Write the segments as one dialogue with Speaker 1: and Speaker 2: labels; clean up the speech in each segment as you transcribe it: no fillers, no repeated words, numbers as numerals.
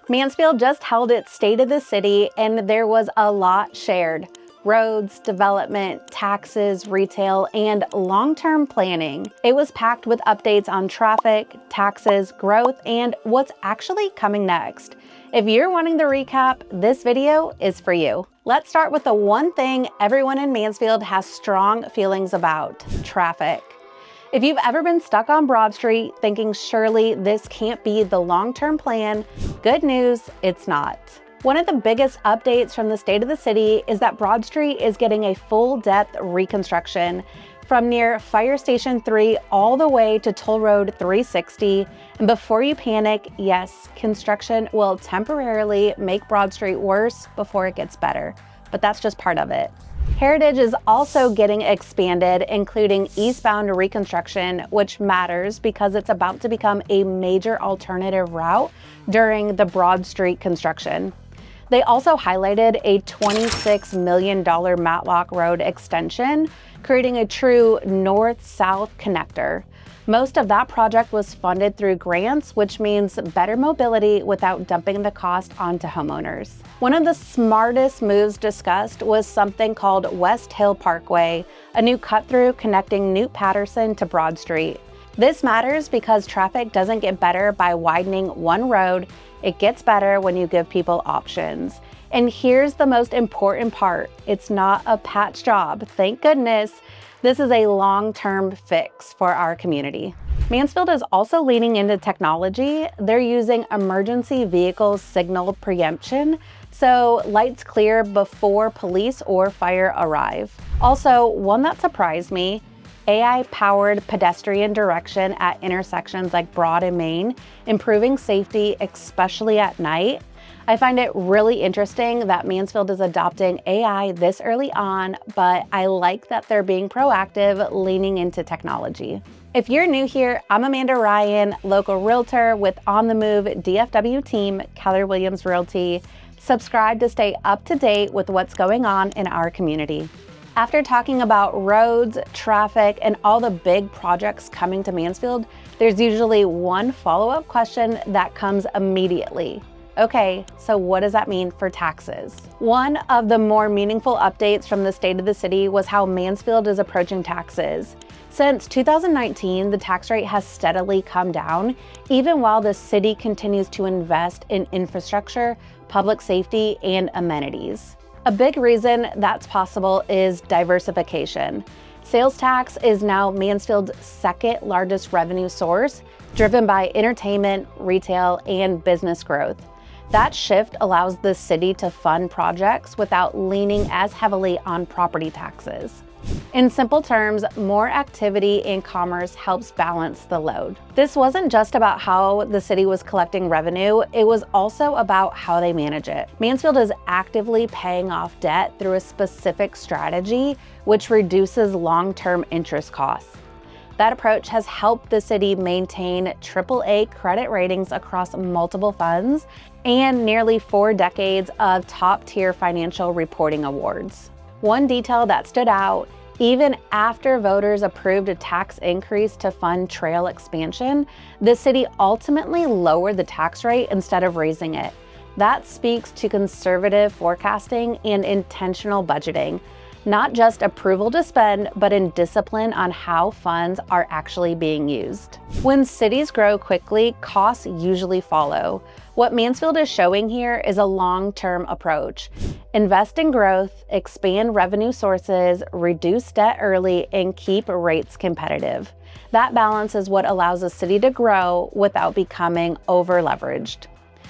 Speaker 1: Mansfield just held its State of the City, and there was a lot shared. Roads, development, taxes, retail, and long-term planning. It was packed with updates on traffic, taxes, growth, and what's actually coming next. If you're wanting the recap, this video is for you. Let's start with the one thing everyone in Mansfield has strong feelings about: traffic. If you've ever been stuck on Broad Street thinking surely this can't be the long-term plan, good news, it's not. One of the biggest updates from the State of the City is that Broad Street is getting a full-depth reconstruction from near Fire Station 3 all the way to Toll Road 360. And before you panic, yes, construction will temporarily make Broad Street worse before it gets better, but that's just part of it. Heritage is also getting expanded, including eastbound reconstruction, which matters because it's about to become a major alternative route during the Broad Street construction. They also highlighted a $26 million Matlock Road extension, creating a true north-south connector. Most of that project was funded through grants, which means better mobility without dumping the cost onto homeowners. One of the smartest moves discussed was something called West Hill Parkway, a new cut-through connecting Newt Patterson to Broad Street. This matters because traffic doesn't get better by widening one road. It gets better when you give people options. And here's the most important part: it's not a patch job, thank goodness. This is a long-term fix for our community. Mansfield is also leaning into technology. They're using emergency vehicle signal preemption, so lights clear before police or fire arrive. Also, one that surprised me: AI-powered pedestrian direction at intersections like Broad and Main, improving safety, especially at night. I find it really interesting that Mansfield is adopting AI this early on, but I like that they're being proactive, leaning into technology. If you're new here, I'm Amanda Ryan, local realtor with On the Move DFW team, Keller Williams Realty. Subscribe to stay up to date with what's going on in our community. After talking about roads, traffic, and all the big projects coming to Mansfield, there's usually one follow-up question that comes immediately. Okay, so what does that mean for taxes? One of the more meaningful updates from the State of the City was how Mansfield is approaching taxes. Since 2019, the tax rate has steadily come down, even while the city continues to invest in infrastructure, public safety, and amenities. A big reason that's possible is diversification. Sales tax is now Mansfield's second largest revenue source, driven by entertainment, retail, and business growth. That shift allows the city to fund projects without leaning as heavily on property taxes. In simple terms, more activity in commerce helps balance the load. This wasn't just about how the city was collecting revenue, it was also about how they manage it. Mansfield is actively paying off debt through a specific strategy, which reduces long-term interest costs. That approach has helped the city maintain AAA credit ratings across multiple funds and nearly 4 decades of top-tier financial reporting awards. One detail that stood out: even after voters approved a tax increase to fund trail expansion, the city ultimately lowered the tax rate instead of raising it. That speaks to conservative forecasting and intentional budgeting. Not just approval to spend, but in discipline on how funds are actually being used. When cities grow quickly, costs usually follow. What Mansfield is showing here is a long-term approach. Invest in growth, expand revenue sources, reduce debt early, and keep rates competitive. That balance is what allows a city to grow without becoming over-leveraged.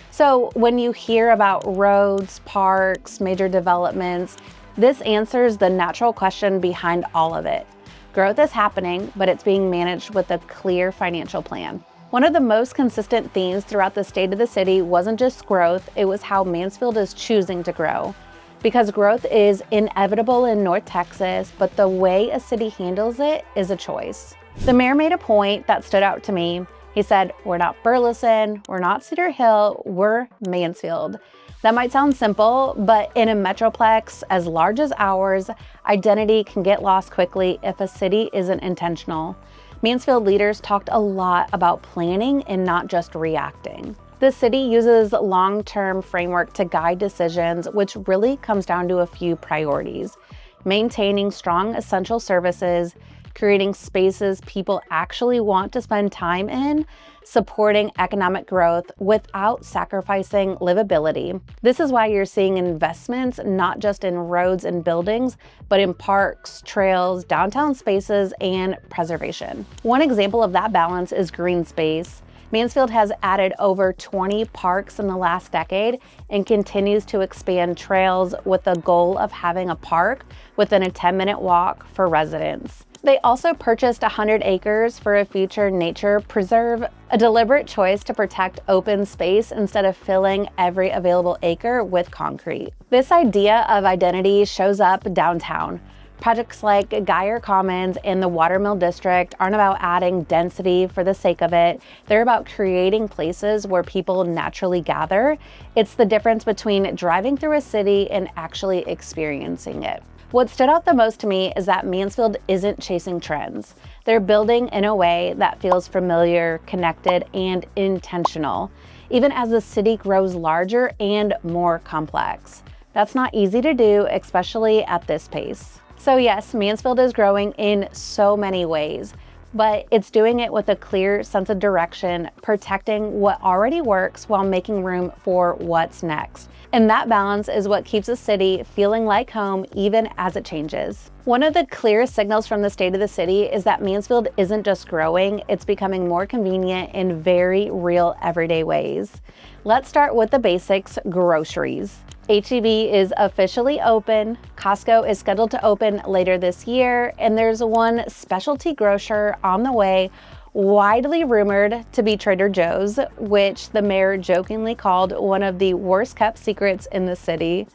Speaker 1: So when you hear about roads, parks, major developments, this answers the natural question behind all of it. Growth is happening, but it's being managed with a clear financial plan. One of the most consistent themes throughout the State of the City wasn't just growth, it was how Mansfield is choosing to grow. Because growth is inevitable in North Texas, but the way a city handles it is a choice. The mayor made a point that stood out to me. He said, "We're not Burleson, we're not Cedar Hill, we're Mansfield." That might sound simple, but in a metroplex as large as ours, identity can get lost quickly if a city isn't intentional. Mansfield leaders talked a lot about planning and not just reacting. The city uses long-term framework to guide decisions, which really comes down to a few priorities: maintaining strong essential services, creating spaces people actually want to spend time in, supporting economic growth without sacrificing livability. This is why you're seeing investments not just in roads and buildings, but in parks, trails, downtown spaces, and preservation. One example of that balance is green space. Mansfield has added over 20 parks in the last decade and continues to expand trails with the goal of having a park within a 10-minute walk for residents. They also purchased 100 acres for a future nature preserve, a deliberate choice to protect open space instead of filling every available acre with concrete. This idea of identity shows up downtown. Projects like Geyer Commons and the Watermill District aren't about adding density for the sake of it. They're about creating places where people naturally gather. It's the difference between driving through a city and actually experiencing it. What stood out the most to me is that Mansfield isn't chasing trends. They're building in a way that feels familiar, connected, and intentional, even as the city grows larger and more complex. That's not easy to do, especially at this pace. So yes, Mansfield is growing in so many ways, but it's doing it with a clear sense of direction, protecting what already works while making room for what's next. And that balance is what keeps a city feeling like home even as it changes. One of the clearest signals from the state of the city is that Mansfield isn't just growing, it's becoming more convenient in very real everyday ways. Let's start with the basics: groceries. H-E-B is officially open, Costco is scheduled to open later this year, and there's one specialty grocer on the way, widely rumored to be Trader Joe's, which the mayor jokingly called one of the worst kept secrets in the city.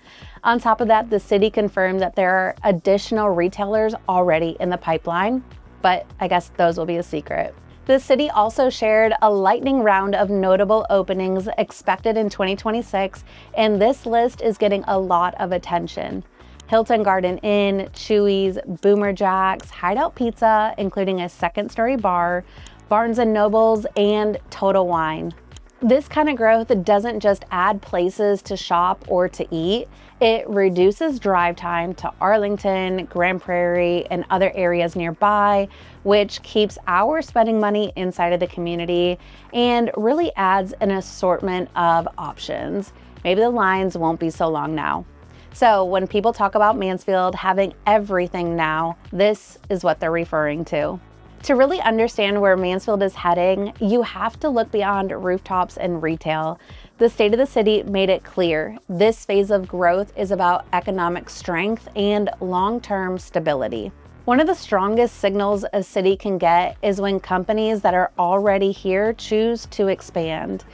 Speaker 1: On top of that, the city confirmed that there are additional retailers already in the pipeline, but I guess those will be a secret. The city also shared a lightning round of notable openings expected in 2026, and this list is getting a lot of attention. Hilton Garden Inn, Chuy's, Boomer Jack's, Hideout Pizza, including a second-story bar, Barnes & Noble's, and Total Wine. This kind of growth doesn't just add places to shop or to eat, it reduces drive time to Arlington, Grand Prairie, and other areas nearby, which keeps our spending money inside of the community and really adds an assortment of options. Maybe the lines won't be so long now. So when people talk about Mansfield having everything now, this is what they're referring to. To really understand where Mansfield is heading, you have to look beyond rooftops and retail. The state of the city made it clear this phase of growth is about economic strength and long-term stability. One of the strongest signals a city can get is when companies that are already here choose to expand.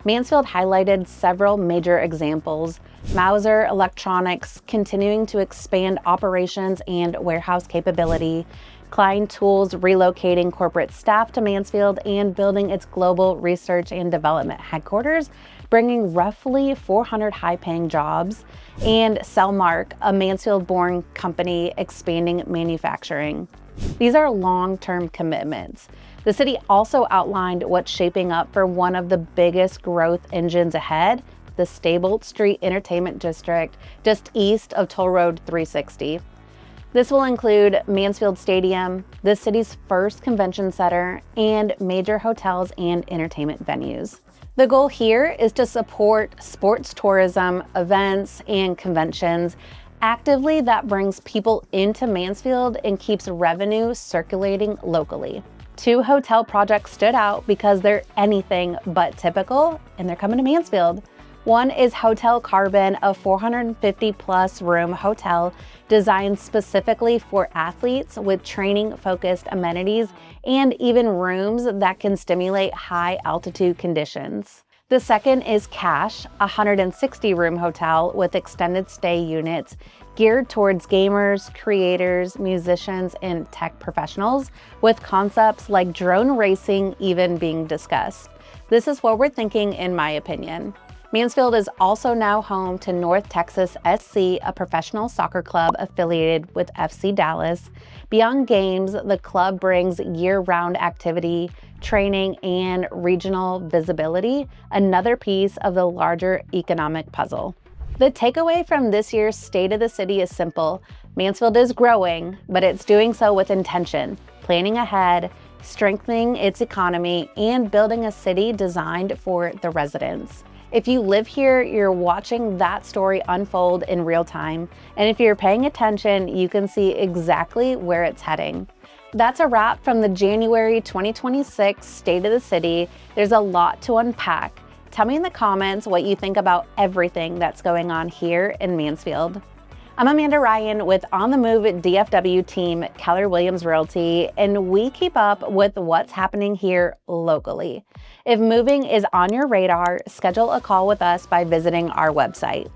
Speaker 1: Mansfield highlighted several major examples: Mauser Electronics continuing to expand operations and warehouse capability, Klein Tools relocating corporate staff to Mansfield and building its global research and development headquarters, bringing roughly 400 high-paying jobs, and Cellmark, a Mansfield-born company expanding manufacturing. These are long-term commitments. The city also outlined what's shaping up for one of the biggest growth engines ahead, the Staybolt Street Entertainment District, just east of Toll Road 360. This will include Mansfield Stadium, the city's first convention center, and major hotels and entertainment venues. The goal here is to support sports tourism, events, and conventions actively that brings people into Mansfield and keeps revenue circulating locally. 2 hotel projects stood out because they're anything but typical, and they're coming to Mansfield. One is Hotel Carbon, a 450-plus room hotel designed specifically for athletes with training-focused amenities and even rooms that can stimulate high-altitude conditions. The second is Cash, a 160-room hotel with extended stay units geared towards gamers, creators, musicians, and tech professionals, with concepts like drone racing even being discussed. This is forward thinking in my opinion. Mansfield is also now home to North Texas SC, a professional soccer club affiliated with FC Dallas. Beyond games, the club brings year-round activity, training, and regional visibility, another piece of the larger economic puzzle. The takeaway from this year's State of the City is simple. Mansfield is growing, but it's doing so with intention, planning ahead, strengthening its economy, and building a city designed for the residents. If you live here, you're watching that story unfold in real time. And if you're paying attention, you can see exactly where it's heading. That's a wrap from the January 2026 State of the City. There's a lot to unpack. Tell me in the comments what you think about everything that's going on here in Mansfield. I'm Amanda Ryan with On the Move DFW team, Keller Williams Realty, and we keep up with what's happening here locally. If moving is on your radar, schedule a call with us by visiting our website.